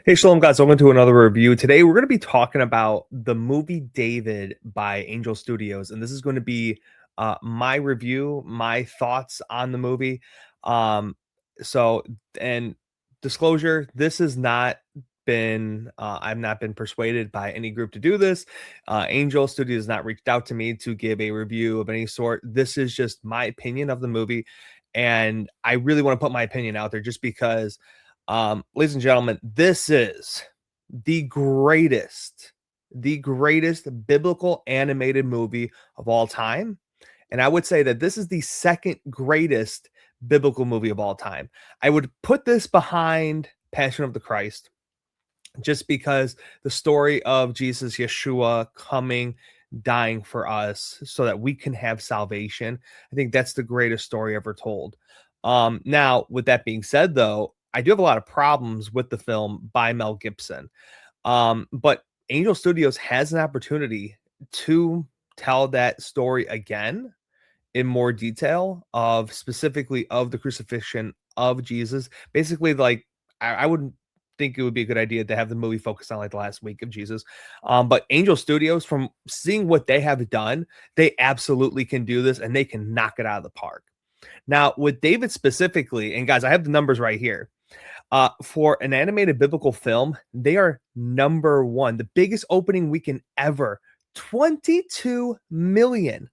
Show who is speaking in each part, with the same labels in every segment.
Speaker 1: Hey, Shalom, guys. Welcome to another review. Today, we're going to be talking about the movie David by Angel Studios. And this is going to be my review, my thoughts on the movie. Um, so, and disclosure, this has not been, I've not been persuaded by any group to do this. Angel Studios has not reached out to me to give a review of any sort. This is just my opinion of the movie. And I really want to put my opinion out there just because ladies and gentlemen, this is the greatest biblical animated movie of all time. And I would say that this is the second greatest biblical movie of all time. I would put this behind Passion of the Christ just because the story of Jesus, Yeshua coming, dying for us so that we can have salvation. I think that's the greatest story ever told. Now, with that being said, though, I do have a lot of problems with the film by Mel Gibson. But Angel Studios has an opportunity to tell that story again in more detail of specifically of the crucifixion of Jesus. Basically, like I wouldn't think it would be a good idea to have the movie focus on like the last week of Jesus. But Angel Studios, from seeing what they have done, they absolutely can do this and they can knock it out of the park. Now, with David specifically, and guys, I have the numbers right here. For an animated biblical film, they are number one, the biggest opening weekend ever, 22 million.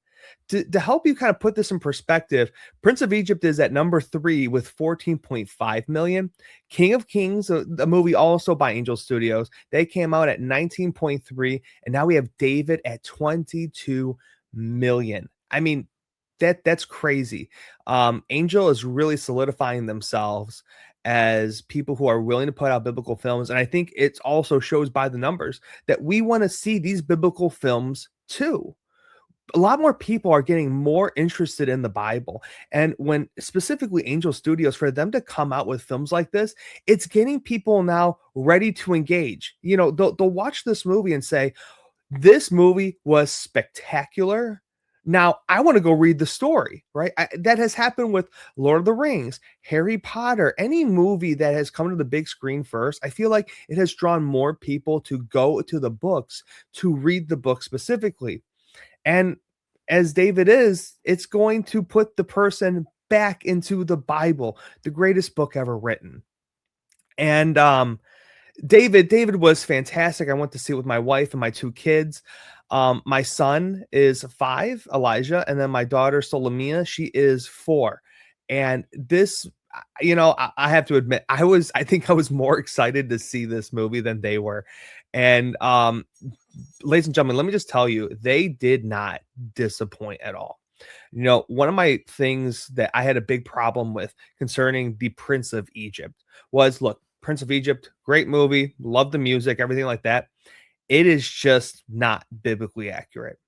Speaker 1: To help you kind of put this in perspective, Prince of Egypt is at number 3 with 14.5 million. King of Kings, a movie also by Angel Studios, they came out at 19.3, and now we have David at 22 million. I mean, that's crazy. Angel is really solidifying themselves as people who are willing to put out biblical films, and I think it also shows by the numbers that we want to see these biblical films too. A lot more people are getting more interested in the Bible. And when specifically Angel Studios, for them to come out with films like this, it's getting people now ready to engage. You know, they'll watch this movie and say, this movie was spectacular. Now I want to go read the story, right? That has happened with Lord of the Rings, Harry Potter, any movie that has come to the big screen first. I feel like it has drawn more people to go to the books to read the book specifically. And as David is, it's going to put the person back into the Bible, the greatest book ever written. And David was fantastic. I went to see it with my wife and my 2 kids. My son is 5, Elijah, and then my daughter Solomia, she is 4. And this, I have to admit, I think I was more excited to see this movie than they were. And ladies and gentlemen, let me just tell you, they did not disappoint at all. You know, one of my things that I had a big problem with concerning the Prince of Egypt was, look, Prince of Egypt, great movie, love the music, everything like that. It is just not biblically accurate.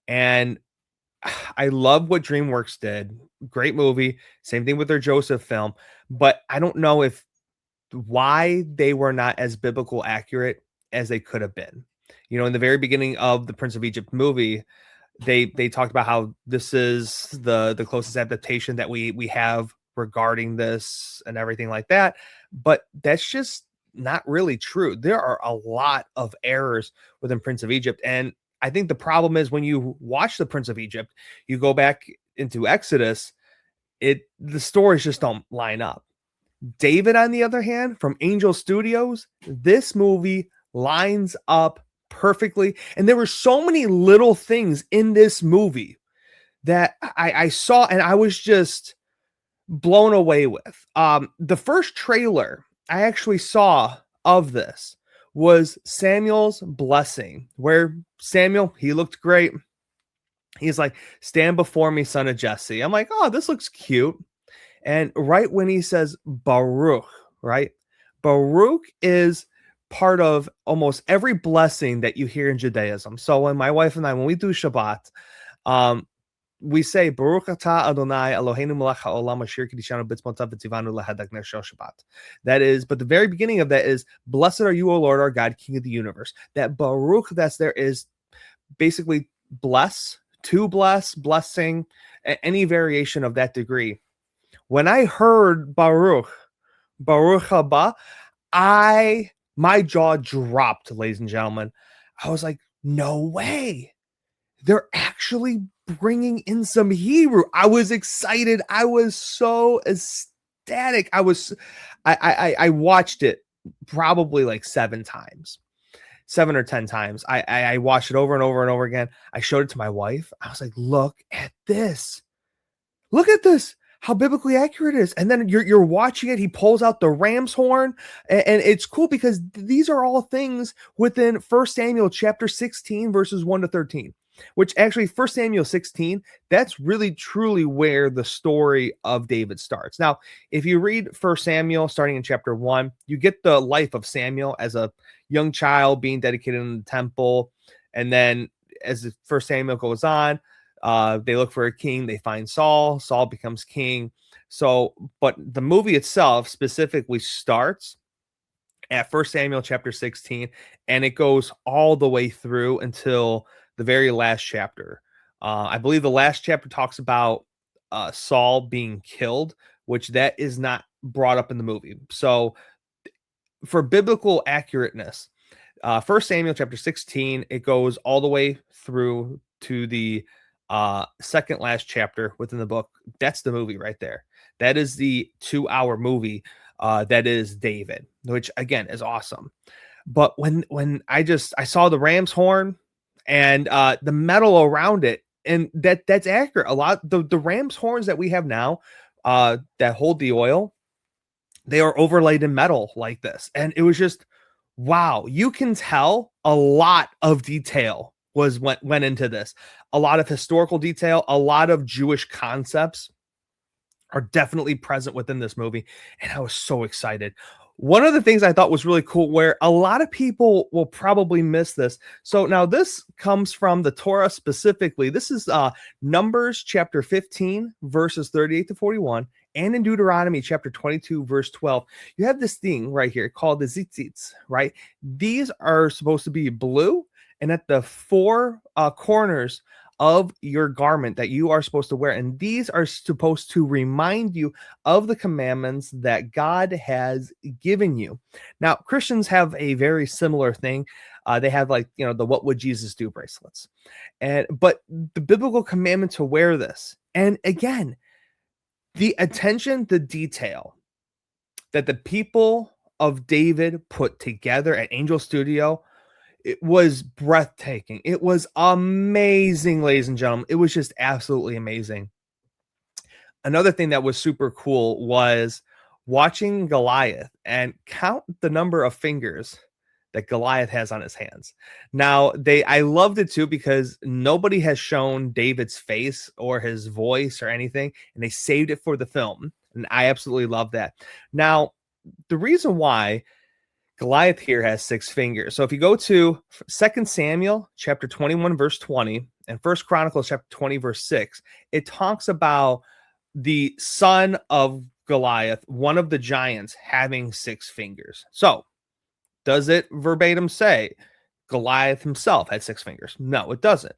Speaker 1: And I love what DreamWorks did. Great movie. Same thing with their Joseph film. But I don't know if why they were not as biblical accurate as they could have been. You know, in the very beginning of the Prince of Egypt movie, they talked about how this is the closest adaptation that we have regarding this and everything like that. But that's just not really true. There are a lot of errors within Prince of Egypt. And I think the problem is when you watch the Prince of Egypt, you go back into Exodus, the stories just don't line up. David, on the other hand, from Angel Studios, this movie lines up perfectly. And there were so many little things in this movie that I saw and I was just blown away with. The first trailer I actually saw of this was Samuel's blessing, where Samuel, he looked great. He's like, stand before me, son of Jesse. I'm like, oh, this looks cute. And right when he says Baruch, right? Baruch is part of almost every blessing that you hear in Judaism. So when my wife and I, when we do Shabbat, we say Baruch atah Adonai Eloheinu melech haolam asher kiddushanu b'tzmotav v'tzivanu lehadak ner shel Shabbat. That is, but the very beginning of that is, blessed are you, O Lord, our God, King of the universe. That Baruch that's there is basically bless, to bless, blessing, any variation of that degree. When I heard Baruch haba, I My jaw dropped, ladies and gentlemen. I was like, no way. They're actually bringing in some Hebrew. I was excited. I was so ecstatic. I watched it probably like 7 times, 7 or 10 times. I watched it over and over and over again. I showed it to my wife. I was like, look at this. Look at this. How biblically accurate it is. And then you're watching it. He pulls out the ram's horn. And it's cool because these are all things within 1 Samuel chapter 16, verses 1 to 13. Which actually, 1 Samuel 16, that's really truly where the story of David starts. Now, if you read 1 Samuel starting in chapter 1, you get the life of Samuel as a young child being dedicated in the temple. And then as the 1 Samuel goes on, they look for a king. They find Saul. Saul becomes king. So, but the movie itself specifically starts at 1 Samuel chapter 16, and it goes all the way through until the very last chapter. I believe the last chapter talks about Saul being killed, which that is not brought up in the movie. So, for biblical accurateness, 1 Samuel chapter 16, it goes all the way through to the second last chapter within the book. That's the movie right there. That is the 2-hour movie that is David, which again is awesome. But when I saw the ram's horn and the metal around it, and that's accurate. A lot the ram's horns that we have now that hold the oil, they are overlaid in metal like this. And it was just, wow, you can tell a lot of detail went into this. A lot of historical detail, a lot of Jewish concepts are definitely present within this movie. And I was so excited. One of the things I thought was really cool, where a lot of people will probably miss this. So now this comes from the Torah specifically. This is Numbers chapter 15, verses 38 to 41, and in Deuteronomy chapter 22, verse 12. You have this thing right here called the tzitzits, right? These are supposed to be blue, and at the four corners of your garment that you are supposed to wear. And these are supposed to remind you of the commandments that God has given you. Now, Christians have a very similar thing. They have, like, the "What Would Jesus Do" bracelets. But the biblical commandment to wear this. And again, the attention to detail that the people of David put together at Angel Studio, it was breathtaking. It was amazing, ladies and gentlemen. It was just absolutely amazing. Another thing that was super cool was watching Goliath and count the number of fingers that Goliath has on his hands. Now, I loved it too because nobody has shown David's face or his voice or anything, and they saved it for the film. And I absolutely love that. Now, the reason why Goliath here has 6 fingers. So if you go to 2 Samuel chapter 21, verse 20, and 1 Chronicles chapter 20, verse 6, it talks about the son of Goliath, one of the giants, having 6 fingers. So does it verbatim say Goliath himself had 6 fingers? No, it doesn't.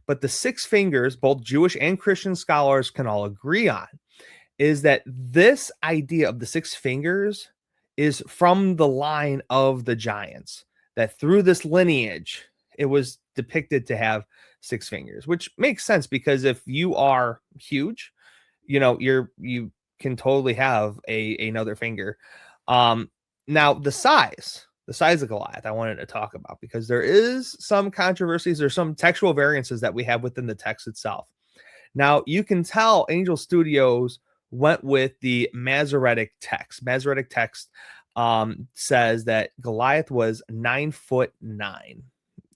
Speaker 1: But the 6 fingers, both Jewish and Christian scholars can all agree on, is that this idea of the 6 fingers is from the line of the giants, that through this lineage, it was depicted to have 6 fingers, which makes sense because if you are huge, you can totally have another finger. Now the size of Goliath, I wanted to talk about because there is some controversies. There's some textual variances that we have within the text itself. Now you can tell Angel Studios went with the Masoretic text. Masoretic text says that Goliath was 9'9".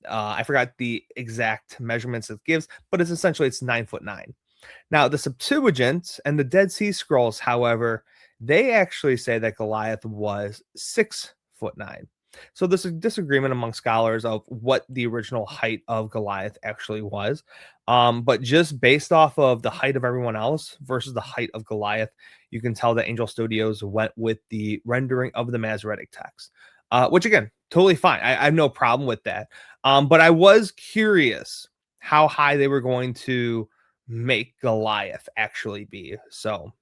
Speaker 1: I forgot the exact measurements it gives, but it's 9'9". Now, the Septuagint and the Dead Sea Scrolls, however, they actually say that Goliath was 6'9". So there's a disagreement among scholars of what the original height of Goliath actually was. But just based off of the height of everyone else versus the height of Goliath, you can tell that Angel Studios went with the rendering of the Masoretic text, which again, totally fine. I have no problem with that. But I was curious how high they were going to make Goliath actually be. So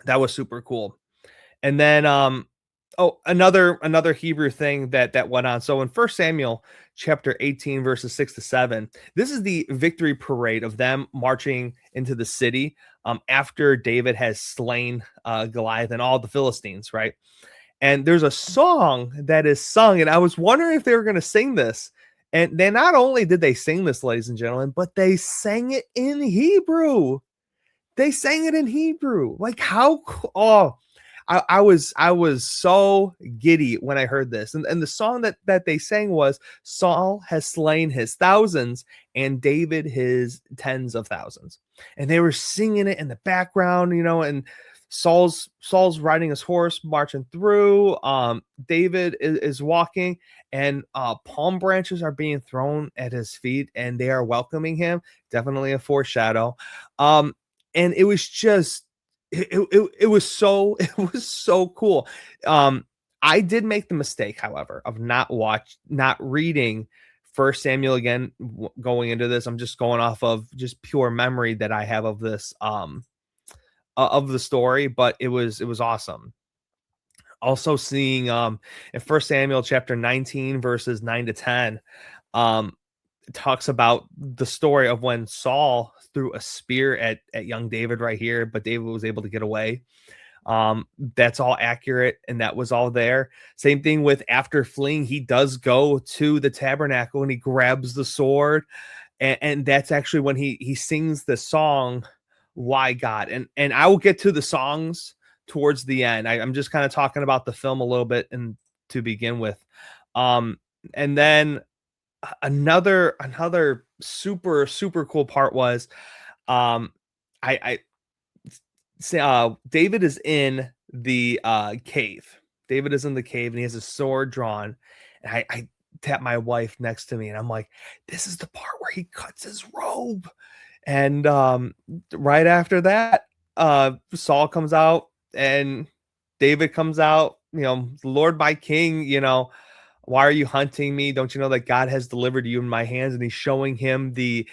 Speaker 1: that was super cool. And then Oh, another Hebrew thing that went on. So in First Samuel chapter 18 verses 6 to 7, this is the victory parade of them marching into the city after David has slain Goliath and all the Philistines, right? And there's a song that is sung, and I was wondering if they were going to sing this. And they not only did they sing this, ladies and gentlemen, but they sang it in Hebrew. They sang it in Hebrew. Like how oh, I was so giddy when I heard this. And the song that they sang was Saul has slain his thousands and David his tens of thousands. And they were singing it in the background, and Saul's riding his horse marching through. David is walking, and palm branches are being thrown at his feet and they are welcoming him. Definitely a foreshadow. And it was just it was so it was so cool. I did make the mistake, however, of not reading First Samuel again going into this. I'm just going off of just pure memory that I have of this of the story, but it was awesome. Also seeing in First Samuel chapter 19 verses 9 to 10, um it talks about the story of when Saul threw a spear at young David right here, but David was able to get away. That's all accurate, and that was all there. Same thing with after fleeing, he does go to the tabernacle and he grabs the sword, and that's actually when he sings the song "Why God." And I will get to the songs towards the end. I'm just kind of talking about the film a little bit and to begin with. And then another super cool part was I say David is in the cave. David is in the cave and he has his sword drawn. And I tap my wife next to me and I'm like, this is the part where he cuts his robe. And right after that, Saul comes out and David comes out, Lord my king, why are you hunting me? Don't you know that God has delivered you in my hands? And he's showing him the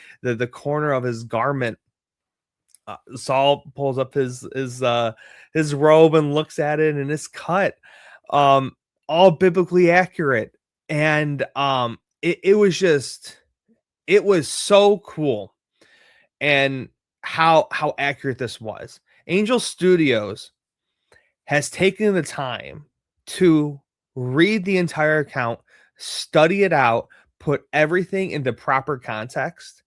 Speaker 1: corner of his garment. Saul pulls up his robe and looks at it, and it's cut, all biblically accurate. And it was so cool, and how accurate this was. Angel Studios has taken the time to read the entire account, study it out, put everything into proper context,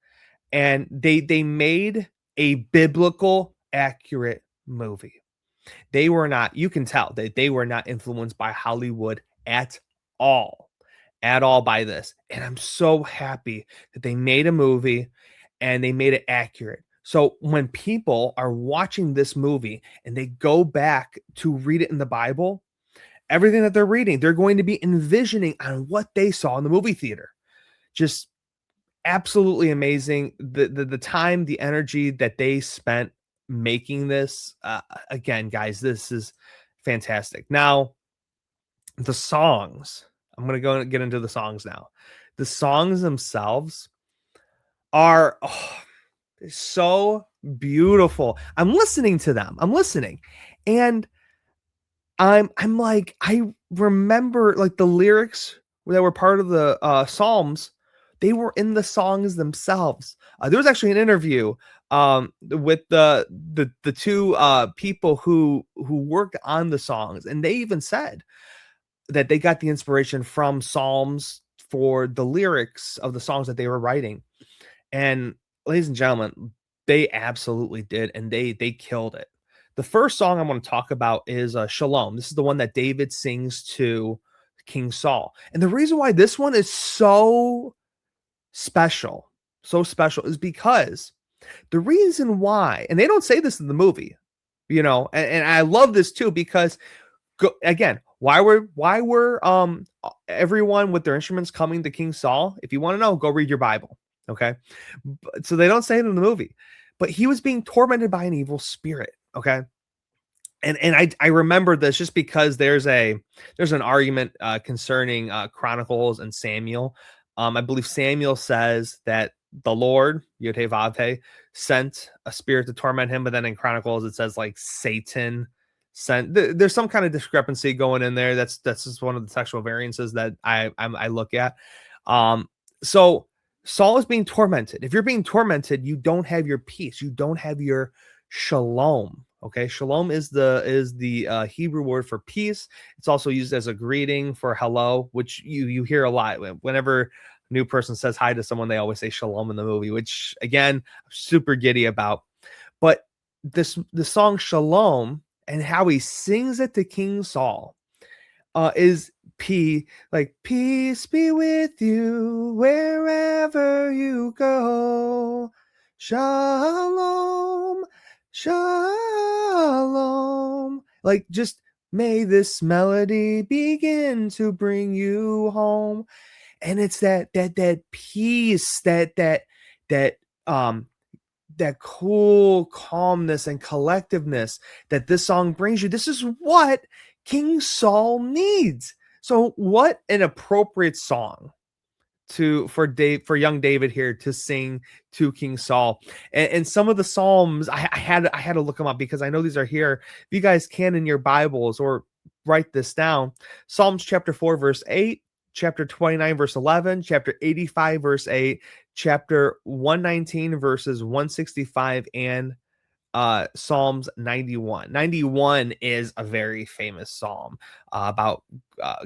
Speaker 1: and they made a biblical accurate movie. They were not, you can tell that they were not influenced by Hollywood at all, by this. And I'm so happy that they made a movie and they made it accurate. So when people are watching this movie and they go back to read it in the Bible, everything that they're reading, they're going to be envisioning on what they saw in the movie theater. Just absolutely amazing. The time, the energy that they spent making this. Again, guys, this is fantastic. Now, the songs. I'm going to go and get into the songs now. The songs themselves are so beautiful. I'm listening to them. And I'm like, I remember like the lyrics that were part of the Psalms. They were in the songs themselves. There was actually an interview with the two people who worked on the songs, and they even said that they got the inspiration from Psalms for the lyrics of the songs that they were writing. And ladies and gentlemen, they absolutely did, and they killed it. The first song I want to talk about is Shalom. This is the one that David sings to King Saul. And the reason why this one is so special is because the reason why, and they don't say this in the movie, and I love this too, because again, why were everyone with their instruments coming to King Saul? If you want to know, go read your Bible. Okay. So they don't say it in the movie, but he was being tormented by an evil spirit. Okay. And I remember this just because there's an argument concerning Chronicles and Samuel. I believe Samuel says that the Lord, Yod-Heh-Vav-Heh, sent a spirit to torment him, but then in Chronicles it says like Satan There's some kind of discrepancy going in there. That's just one of the textual variances that I look at. So Saul is being tormented. If you're being tormented, you don't have your peace. You don't have your shalom. Okay, shalom is the Hebrew word for peace. It's also used as a greeting for hello, which you hear a lot whenever a new person says hi to someone. They always say shalom in the movie, which again, I'm super giddy about. But the song Shalom and how he sings it to King Saul is peace be with you wherever you go. Shalom, shalom. Like, just may this melody begin to bring you home. And it's that peace, um that cool calmness and collectiveness that this song brings you. This is what King Saul needs. So what an appropriate song for young David here to sing to King Saul. And some of the Psalms, I had to look them up because I know these are here. If you guys can in your Bibles or write this down, Psalms chapter 4, verse 8, chapter 29, verse 11, chapter 85, verse 8, chapter 119, verses 165, and Psalms 91. 91 is a very famous psalm about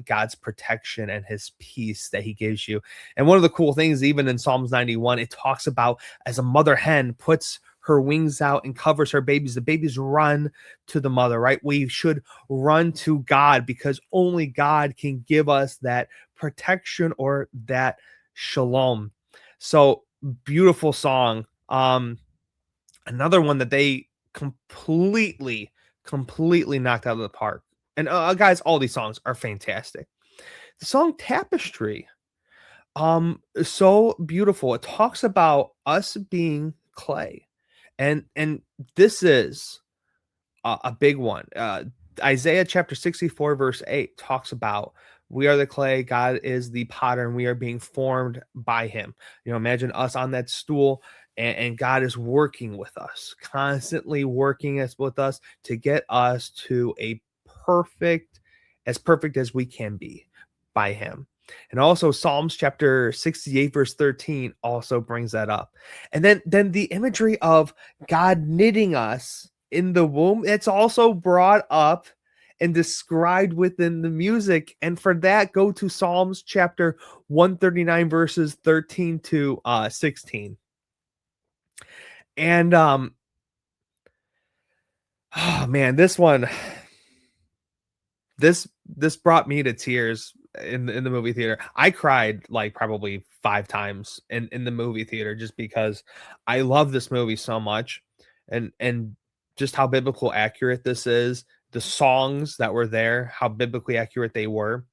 Speaker 1: God's protection and his peace that he gives you. And one of the cool things, even in Psalms 91, it talks about as a mother hen puts her wings out and covers her babies, the babies run to the mother, right? We should run to God because only God can give us that protection or that shalom. So beautiful song. Another one that they completely knocked out of the park. And guys, all these songs are fantastic. The song Tapestry, so beautiful. It talks about us being clay. And this is a big one. Isaiah chapter 64, verse 8 talks about we are the clay, God is the potter, and we are being formed by him. Imagine us on that stool, and God is working with us, constantly working with us to get us to as perfect as we can be by him. And also Psalms chapter 68, verse 13 also brings that up. And then the imagery of God knitting us in the womb, it's also brought up and described within the music. And for that, go to Psalms chapter 139, verses 13 to 16. And oh man, this one, this brought me to tears in the movie theater. I cried like probably 5 times in the movie theater just because I love this movie so much, and just how biblical accurate this is. The songs that were there, how biblically accurate they were,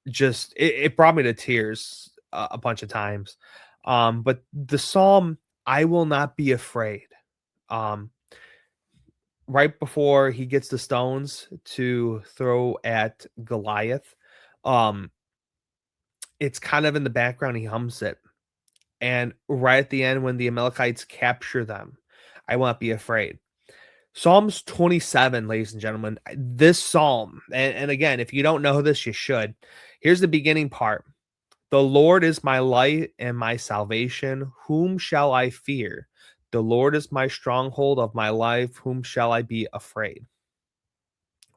Speaker 1: just it brought me to tears a bunch of times. But the psalm, I will not be afraid. Right before he gets the stones to throw at Goliath, it's kind of in the background. He hums it. And right at the end, when the Amalekites capture them, I will not be afraid. Psalms 27, ladies and gentlemen, this psalm, and again, if you don't know this, you should. Here's the beginning part. The Lord is my light and my salvation. Whom shall I fear? The Lord is my stronghold of my life. Whom shall I be afraid?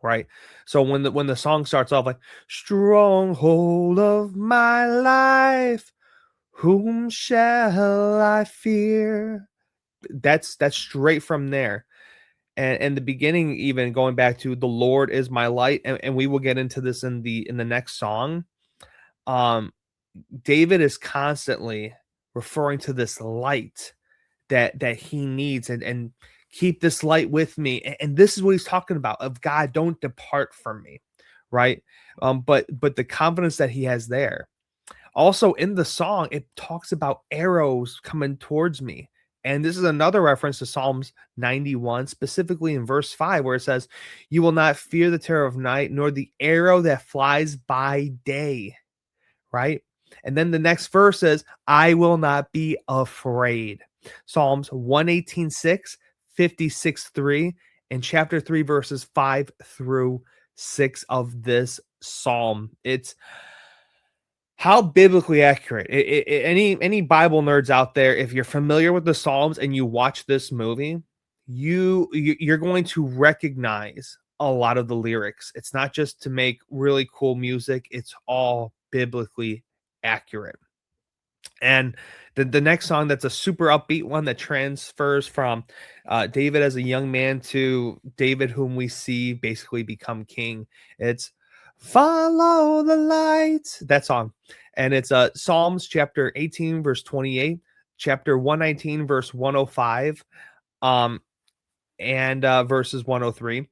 Speaker 1: Right. So when the song starts off like stronghold of my life, whom shall I fear? That's straight from there. And the beginning, even going back to the Lord is my light, and we will get into this in the next song. David is constantly referring to this light that he needs, and keep this light with me. And this is what he's talking about, of God, don't depart from me, right? But the confidence that he has there. Also in the song, it talks about arrows coming towards me. And this is another reference to Psalms 91, specifically in verse 5, where it says, you will not fear the terror of night, nor the arrow that flies by day, right? And then the next verse says, I will not be afraid. Psalms 118:6, 56:3, in chapter 3, verses 5 through 6 of this psalm. It's how biblically accurate. Any Bible nerds out there, if you're familiar with the Psalms and you watch this movie, you're going to recognize a lot of the lyrics. It's not just to make really cool music, it's all biblically accurate. And the next song, that's a super upbeat one that transfers from David as a young man to David, whom we see basically become king. It's Follow the Light, that song. And it's Psalms chapter 18, verse 28, chapter 119, verse 105, um, and verses 103,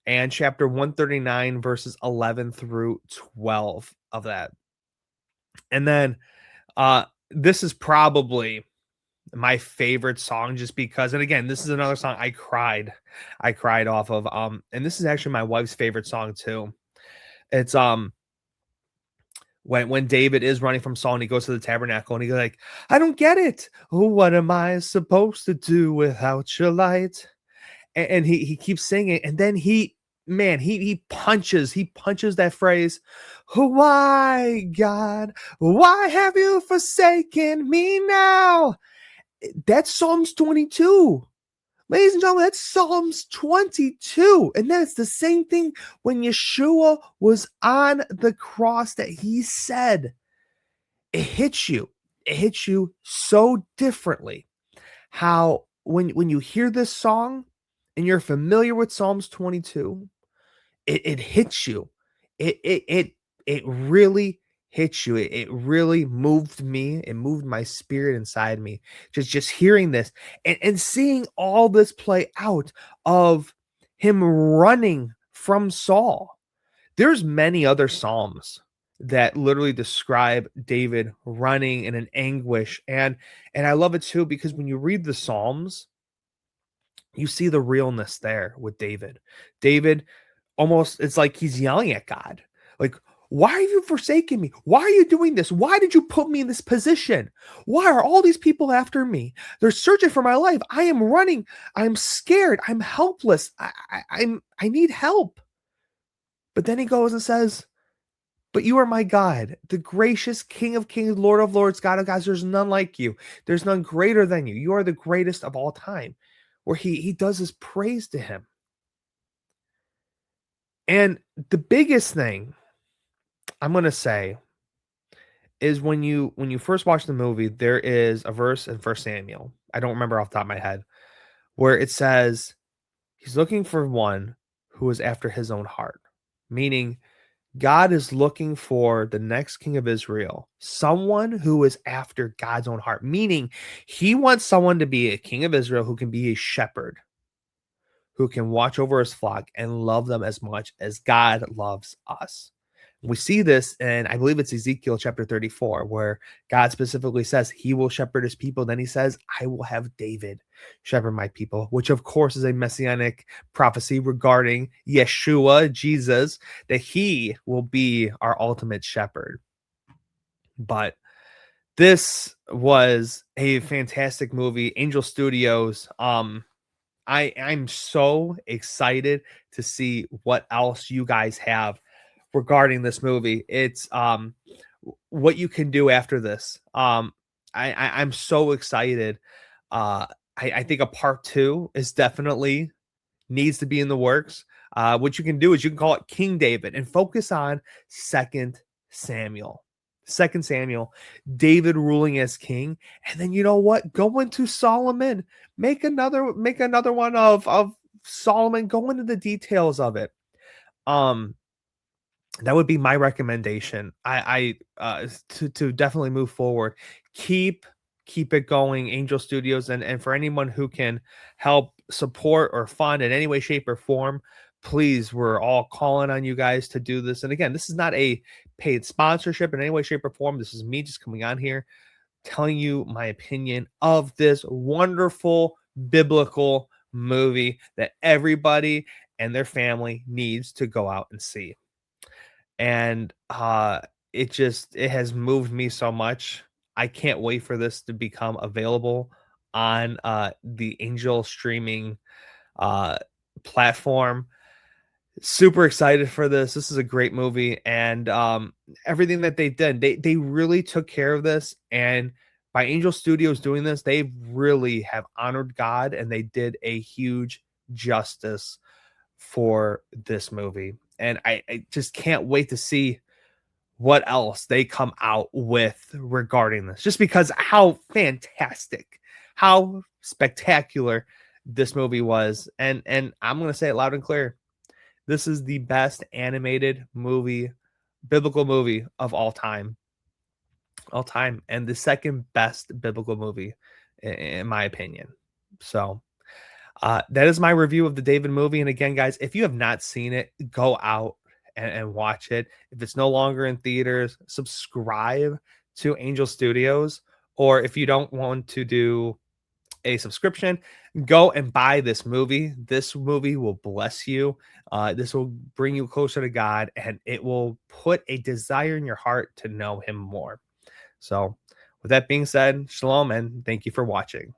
Speaker 1: and chapter 139, verses 11 through 12 of that. And then this is probably my favorite song, just because, and again, this is another song I cried off of, and this is actually my wife's favorite song too. It's when David is running from Saul and he goes to the tabernacle and he's like, I don't get it, oh, what am I supposed to do without your light? And he keeps singing, and then he punches that phrase, why, God, why have you forsaken me now? That's Psalms 22. Ladies and gentlemen, that's Psalms 22. And that's the same thing when Yeshua was on the cross that he said. It hits you. It hits you so differently. How when you hear this song and you're familiar with Psalms 22, it hits you. It really hits you. It really moved me. It moved my spirit inside me. Just hearing this and seeing all this play out of him running from Saul. There's many other psalms that literally describe David running in an anguish, and I love it too, because when you read the psalms, you see the realness there with David. David, almost, it's like he's yelling at God, like, why are you forsaking me? Why are you doing this? Why did you put me in this position? Why are all these people after me? They're searching for my life. I am running. I'm scared. I'm helpless. I need help. But then he goes and says, but you are my God, the gracious King of kings, Lord of lords, God of gods. There's none like you. There's none greater than you. You are the greatest of all time. Where he does his praise to him. And the biggest thing I'm going to say is when you first watch the movie, there is a verse in First Samuel, I don't remember off the top of my head, where it says he's looking for one who is after his own heart, meaning God is looking for the next king of Israel, someone who is after God's own heart, meaning he wants someone to be a king of Israel who can be a shepherd, who can watch over his flock and love them as much as God loves us. We see this, and I believe it's Ezekiel chapter 34, where God specifically says he will shepherd his people. Then he says, I will have David shepherd my people, which of course is a messianic prophecy regarding Yeshua, Jesus, that he will be our ultimate shepherd. But this was a fantastic movie. Angel Studios, I'm so excited to see what else you guys have regarding this movie. It's what you can do after this. I'm so excited. I think a part 2 is definitely needs to be in the works. What you can do is you can call it King David and focus on Second Samuel. Second Samuel, David ruling as king, and then you know what? Go into Solomon, make another one of Solomon. Go into the details of it. That would be my recommendation. To definitely move forward. Keep it going, Angel Studios, and for anyone who can help support or fund in any way, shape, or form, please, we're all calling on you guys to do this. And again, this is not a paid sponsorship in any way, shape, or form. This is me just coming on here telling you my opinion of this wonderful biblical movie that everybody and their family needs to go out and see. And it has moved me so much. I can't wait for this to become available on the Angel streaming platform. Super excited for this. This is a great movie, and everything that they did, they really took care of this. And by Angel Studios doing this, they really have honored God, and they did a huge justice for this movie. And I just can't wait to see what else they come out with regarding this, just because how fantastic, how spectacular this movie was. And I'm gonna say it loud and clear. This is the best animated movie, biblical movie of all time, and the second best biblical movie, in my opinion. So that is my review of the David movie. And again, guys, if you have not seen it, go out and watch it. If it's no longer in theaters, subscribe to Angel Studios. Or if you don't want to do a subscription, go and buy this movie. This movie will bless you. This will bring you closer to God, and it will put a desire in your heart to know Him more. So, with that being said, shalom, and thank you for watching.